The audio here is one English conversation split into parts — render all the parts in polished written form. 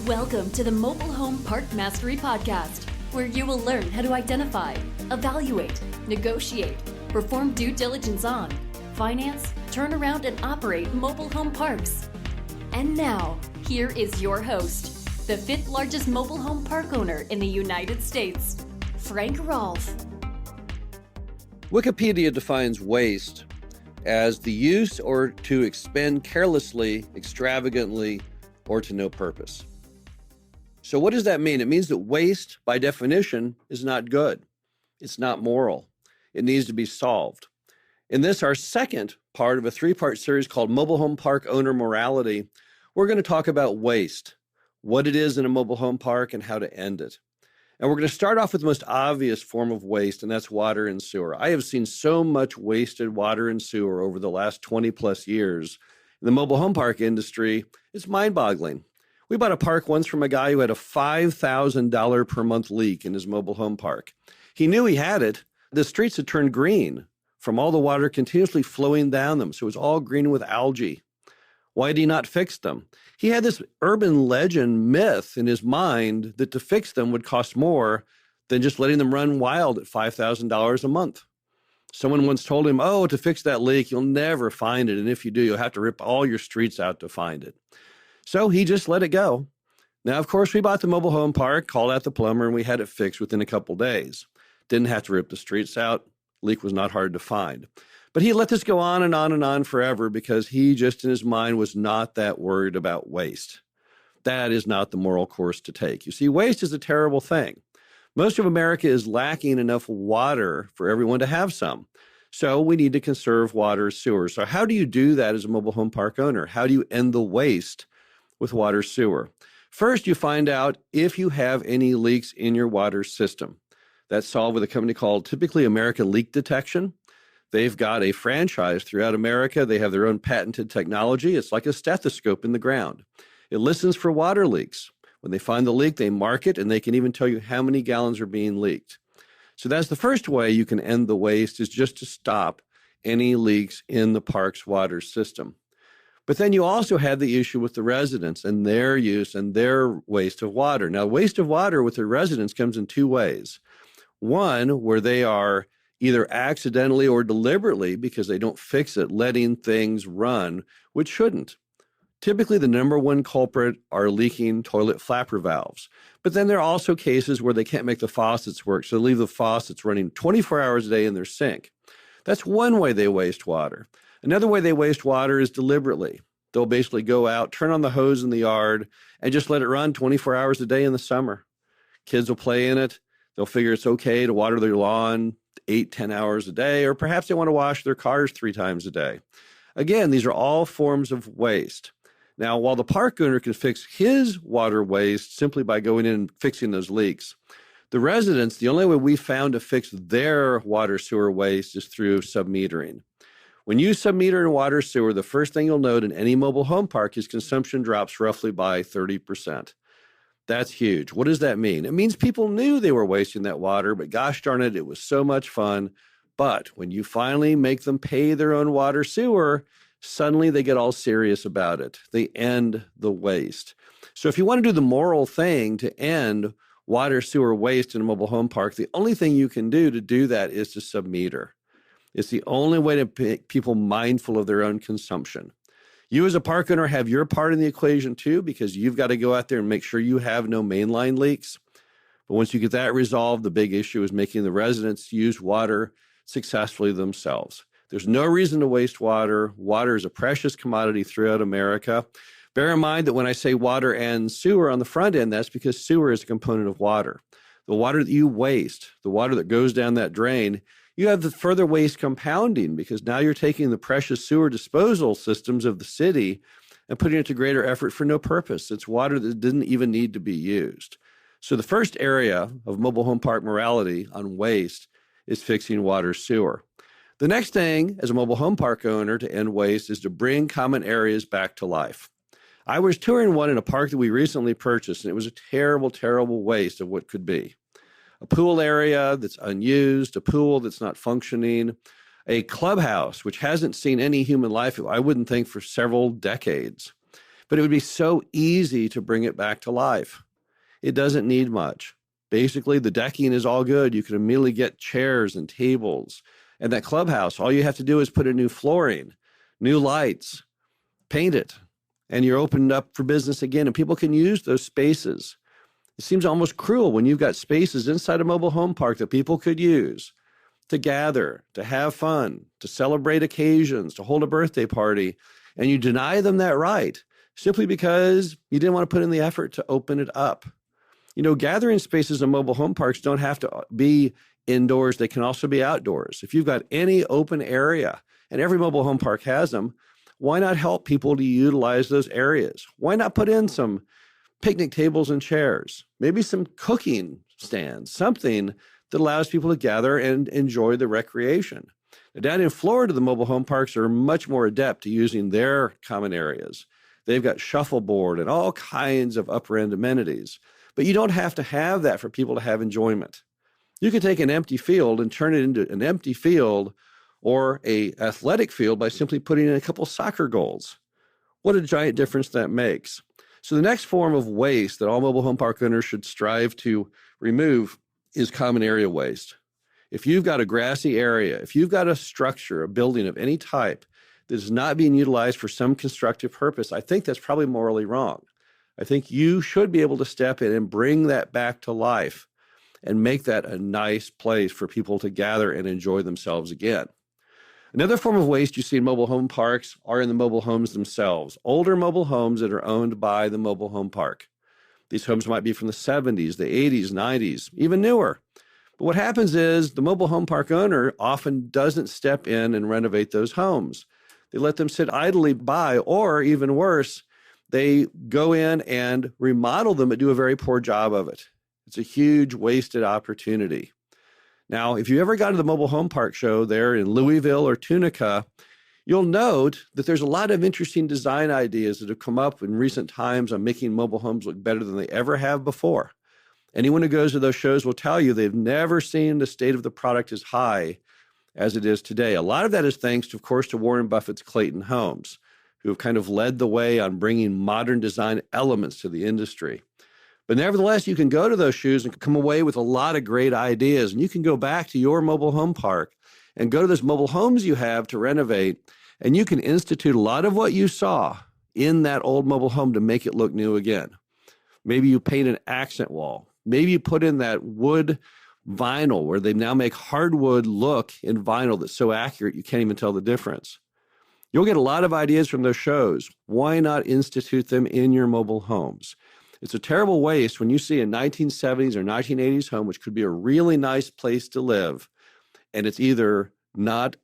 Welcome to the Mobile Home Park Mastery Podcast, where you will learn how to identify, evaluate, negotiate, perform due diligence on, finance, turn around, and operate mobile home parks. And now, here is your host, the fifth largest mobile home park owner in the United States, Frank Rolfe. Wikipedia defines waste as the use or to expend carelessly, extravagantly, or to no purpose. So what does that mean? It means that waste, by definition, is not good. It's not moral. It needs to be solved. In this, our second part of a three-part series called Mobile Home Park Owner Morality, we're going to talk about waste, what it is in a mobile home park, and how to end it. And we're going to start off with the most obvious form of waste, and that's water and sewer. I have seen so much wasted water and sewer over the last 20 plus years in the mobile home park industry. It's mind-boggling. We bought a park once from a guy who had a $5,000 per month leak in his mobile home park. He knew he had it. The streets had turned green from all the water continuously flowing down them. So it was all green with algae. Why did he not fix them? He had this urban legend myth in his mind that to fix them would cost more than just letting them run wild at $5,000 a month. Someone once told him, to fix that leak, you'll never find it. And if you do, you'll have to rip all your streets out to find it. So he just let it go. Now, of course, we bought the mobile home park, called out the plumber, and we had it fixed within a couple days. Didn't have to rip the streets out. Leak was not hard to find. But he let this go on and on and on forever because he just in his mind was not that worried about waste. That is not the moral course to take. You see, waste is a terrible thing. Most of America is lacking enough water for everyone to have some. So we need to conserve water, sewer. So how do you do that as a mobile home park owner? How do you end the waste with water, sewer? First, you find out if you have any leaks in your water system. That's solved with a company called typically American Leak Detection. They've got a franchise throughout America. They have their own patented technology. It's like a stethoscope in the ground. It listens for water leaks. When they find the leak, they mark it, and they can even tell you how many gallons are being leaked. So that's the first way you can end the waste, is just to stop any leaks in the park's water system. But then you also have the issue with the residents and their use and their waste of water. Now, waste of water with the residents comes in two ways. One, where they are either accidentally or deliberately, because they don't fix it, letting things run, which shouldn't. Typically, the number one culprit are leaking toilet flapper valves. But then there are also cases where they can't make the faucets work, so they leave the faucets running 24 hours a day in their sink. That's one way they waste water. Another way they waste water is deliberately. They'll basically go out, turn on the hose in the yard, and just let it run 24 hours a day in the summer. Kids will play in it. They'll figure it's okay to water their lawn 8-10 hours a day, or perhaps they want to wash their cars 3 times a day. Again, these are all forms of waste. Now, while the park owner can fix his water waste simply by going in and fixing those leaks, the residents, the only way we found to fix their water sewer waste is through submetering. When you submeter in water sewer, the first thing you'll note in any mobile home park is consumption drops roughly by 30%. That's huge. What does that mean? It means people knew they were wasting that water, but gosh darn it, it was so much fun. But when you finally make them pay their own water sewer, suddenly they get all serious about it. They end the waste. So if you want to do the moral thing to end water sewer waste in a mobile home park, the only thing you can do that is to submeter. It's the only way to make people mindful of their own consumption. You as a park owner have your part in the equation too, because you've got to go out there and make sure you have no mainline leaks. But once you get that resolved, the big issue is making the residents use water successfully themselves. There's no reason to waste water. Water is a precious commodity throughout America. Bear in mind that when I say water and sewer on the front end, that's because sewer is a component of water. The water that you waste, the water that goes down that drain, you have the further waste compounding because now you're taking the precious sewer disposal systems of the city and putting it to greater effort for no purpose. It's water that didn't even need to be used. So the first area of mobile home park morality on waste is fixing water sewer. The next thing as a mobile home park owner to end waste is to bring common areas back to life. I was touring one in a park that we recently purchased, and it was a terrible, terrible waste of what could be. A pool area that's unused, a pool that's not functioning, a clubhouse which hasn't seen any human life, I wouldn't think, for several decades. But it would be so easy to bring it back to life. It doesn't need much. Basically, the decking is all good. You can immediately get chairs and tables. And that clubhouse, all you have to do is put in new flooring, new lights, paint it, and you're opened up for business again. And people can use those spaces. It seems almost cruel when you've got spaces inside a mobile home park that people could use to gather, to have fun, to celebrate occasions, to hold a birthday party, and you deny them that right simply because you didn't want to put in the effort to open it up. Gathering spaces in mobile home parks don't have to be indoors. They can also be outdoors. If you've got any open area, and every mobile home park has them, why not help people to utilize those areas? Why not put in some picnic tables and chairs, maybe some cooking stands, something that allows people to gather and enjoy the recreation? Now, down in Florida, the mobile home parks are much more adept to using their common areas. They've got shuffleboard and all kinds of upper end amenities. But you don't have to have that for people to have enjoyment. You can take an empty field and turn it into an empty field or an athletic field by simply putting in a couple soccer goals. What a giant difference that makes. So the next form of waste that all mobile home park owners should strive to remove is common area waste. If you've got a grassy area, if you've got a structure, a building of any type that is not being utilized for some constructive purpose, I think that's probably morally wrong. I think you should be able to step in and bring that back to life and make that a nice place for people to gather and enjoy themselves again. Another form of waste you see in mobile home parks are in the mobile homes themselves, older mobile homes that are owned by the mobile home park. These homes might be from the 70s, the 80s, 90s, even newer. But what happens is the mobile home park owner often doesn't step in and renovate those homes. They let them sit idly by, or even worse, they go in and remodel them but do a very poor job of it. It's a huge wasted opportunity. Now, if you ever got to the mobile home park show there in Louisville or Tunica, you'll note that there's a lot of interesting design ideas that have come up in recent times on making mobile homes look better than they ever have before. Anyone who goes to those shows will tell you they've never seen the state of the product as high as it is today. A lot of that is thanks, of course, to Warren Buffett's Clayton Homes, who have kind of led the way on bringing modern design elements to the industry. But nevertheless, you can go to those shows and come away with a lot of great ideas. And you can go back to your mobile home park and go to those mobile homes you have to renovate, and you can institute a lot of what you saw in that old mobile home to make it look new again. Maybe you paint an accent wall. Maybe you put in that wood vinyl where they now make hardwood look in vinyl that's so accurate you can't even tell the difference. You'll get a lot of ideas from those shows. Why not institute them in your mobile homes? It's a terrible waste when you see a 1970s or 1980s home, which could be a really nice place to live, and it's either not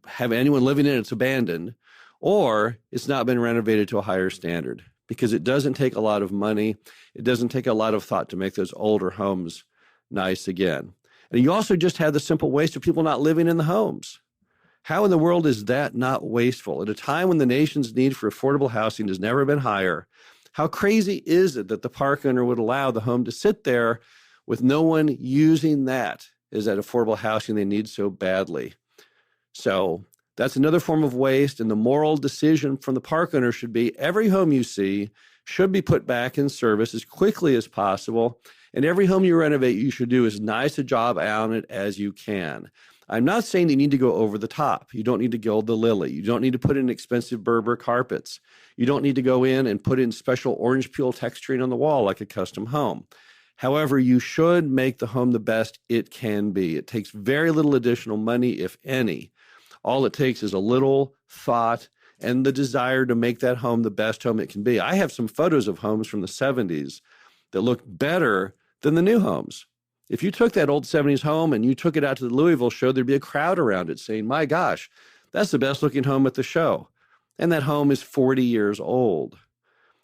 have anyone living in it, it's abandoned, or it's not been renovated to a higher standard, because it doesn't take a lot of money. It doesn't take a lot of thought to make those older homes nice again. And you also just have the simple waste of people not living in the homes. How in the world is that not wasteful? At a time when the nation's need for affordable housing has never been higher, how crazy is it that the park owner would allow the home to sit there with no one using that as that affordable housing they need so badly? So that's another form of waste, and the moral decision from the park owner should be every home you see should be put back in service as quickly as possible, and every home you renovate, you should do as nice a job on it as you can. I'm not saying that you need to go over the top. You don't need to gild the lily. You don't need to put in expensive Berber carpets. You don't need to go in and put in special orange peel texturing on the wall like a custom home. However, you should make the home the best it can be. It takes very little additional money, if any. All it takes is a little thought and the desire to make that home the best home it can be. I have some photos of homes from the 70s that look better than the new homes. If you took that old 70s home and you took it out to the Louisville show, there'd be a crowd around it saying, my gosh, that's the best looking home at the show. And that home is 40 years old.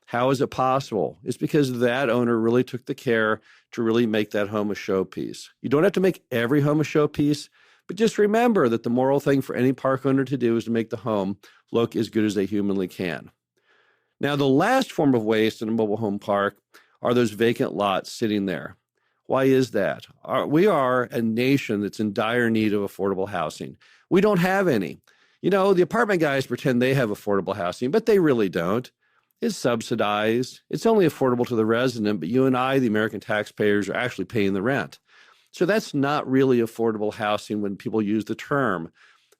How is it possible? It's because that owner really took the care to really make that home a showpiece. You don't have to make every home a showpiece, but just remember that the moral thing for any park owner to do is to make the home look as good as they humanly can. Now, the last form of waste in a mobile home park are those vacant lots sitting there. Why is that? We are a nation that's in dire need of affordable housing. We don't have any. The apartment guys pretend they have affordable housing, but they really don't. is subsidized. It's only affordable to the resident, but you and I, the American taxpayers, are actually paying the rent. So that's not really affordable housing when people use the term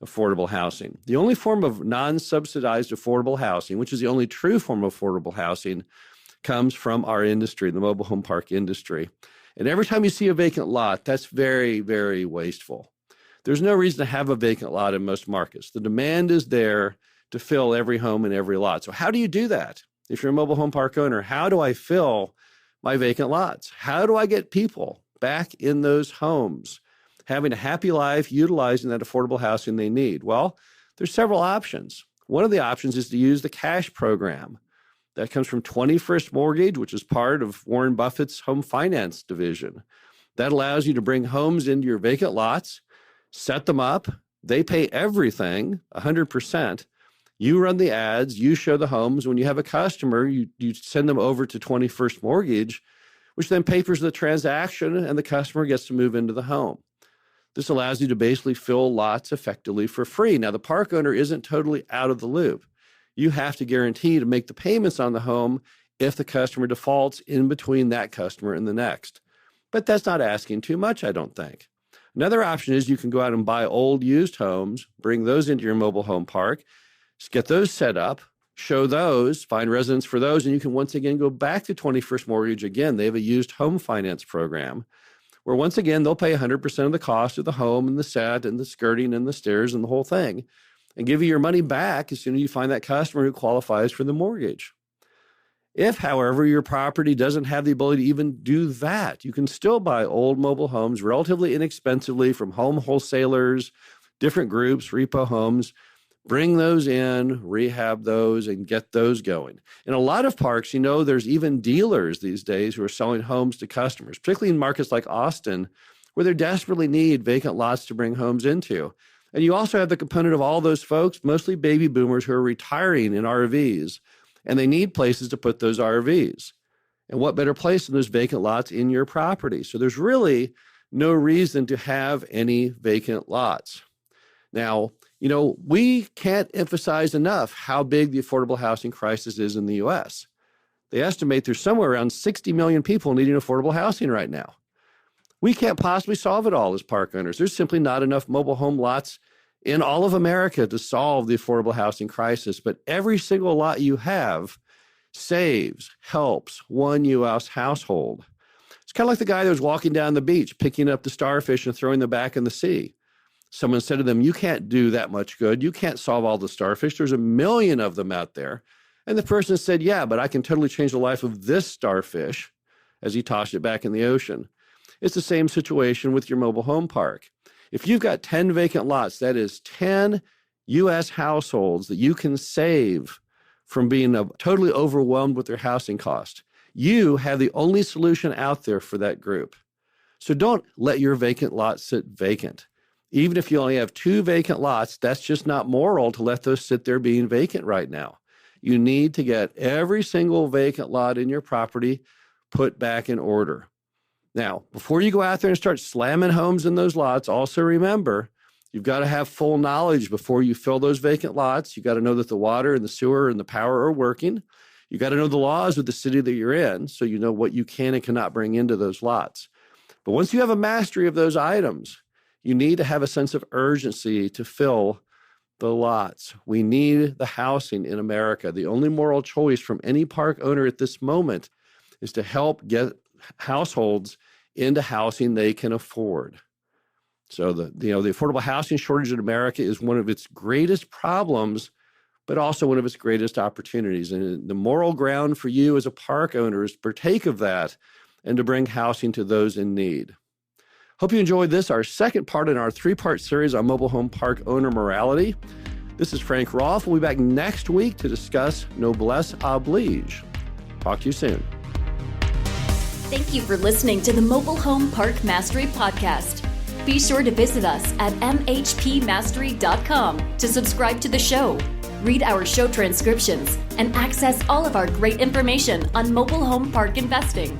affordable housing. The only form of non-subsidized affordable housing, which is the only true form of affordable housing, comes from our industry, the mobile home park industry. And every time you see a vacant lot, that's very, very wasteful. There's no reason to have a vacant lot in most markets. The demand is there to fill every home and every lot. So how do you do that? If you're a mobile home park owner, how do I fill my vacant lots? How do I get people back in those homes, having a happy life, utilizing that affordable housing they need? Well, there's several options. One of the options is to use the cash program. That comes from 21st Mortgage, which is part of Warren Buffett's home finance division. That allows you to bring homes into your vacant lots, set them up. They pay everything, 100%. You run the ads, you show the homes. When you have a customer, you send them over to 21st Mortgage, which then pays for the transaction, and the customer gets to move into the home. This allows you to basically fill lots effectively for free. Now, the park owner isn't totally out of the loop. You have to guarantee to make the payments on the home if the customer defaults in between that customer and the next. But that's not asking too much, I don't think. Another option is you can go out and buy old used homes, bring those into your mobile home park, get those set up, show those, find residents for those, and you can once again go back to 21st Mortgage again. They have a used home finance program where once again, they'll pay 100% of the cost of the home and the set and the skirting and the stairs and the whole thing, and give you your money back as soon as you find that customer who qualifies for the mortgage. If, however, your property doesn't have the ability to even do that, you can still buy old mobile homes relatively inexpensively from home wholesalers, different groups, repo homes, bring those in, rehab those, and get those going. In a lot of parks, there's even dealers these days who are selling homes to customers, particularly in markets like Austin, where they desperately need vacant lots to bring homes into. And you also have the component of all those folks, mostly baby boomers, who are retiring in RVs, and they need places to put those RVs. And what better place than those vacant lots in your property? So there's really no reason to have any vacant lots. Now, we can't emphasize enough how big the affordable housing crisis is in the U.S. They estimate there's somewhere around 60 million people needing affordable housing right now. We can't possibly solve it all as park owners. There's simply not enough mobile home lots in all of America to solve the affordable housing crisis. But every single lot you have saves, helps one U.S. household. It's kind of like the guy that was walking down the beach, picking up the starfish and throwing them back in the sea. Someone said to them, "You can't do that much good. You can't solve all the starfish. There's 1 million of them out there." And the person said, "Yeah, but I can totally change the life of this starfish," as he tossed it back in the ocean. It's the same situation with your mobile home park. If you've got 10 vacant lots, that is 10 U.S. households that you can save from being totally overwhelmed with their housing cost. You have the only solution out there for that group. So don't let your vacant lot sit vacant. Even if you only have 2 vacant lots, that's just not moral to let those sit there being vacant right now. You need to get every single vacant lot in your property put back in order. Now, before you go out there and start slamming homes in those lots, also remember, you've got to have full knowledge before you fill those vacant lots. You got to know that the water and the sewer and the power are working. You got to know the laws of the city that you're in, so you know what you can and cannot bring into those lots. But once you have a mastery of those items, you need to have a sense of urgency to fill the lots. We need the housing in America. The only moral choice from any park owner at this moment is to help get households into housing they can afford. So the affordable housing shortage in America is one of its greatest problems, but also one of its greatest opportunities. And the moral ground for you as a park owner is to partake of that and to bring housing to those in need. Hope you enjoyed this, our second part in our 3-part series on mobile home park owner morality. This is Frank Rolfe. We'll be back next week to discuss noblesse oblige. Talk to you soon. Thank you for listening to the Mobile Home Park Mastery Podcast. Be sure to visit us at mhpmastery.com to subscribe to the show, read our show transcriptions, and access all of our great information on mobile home park investing.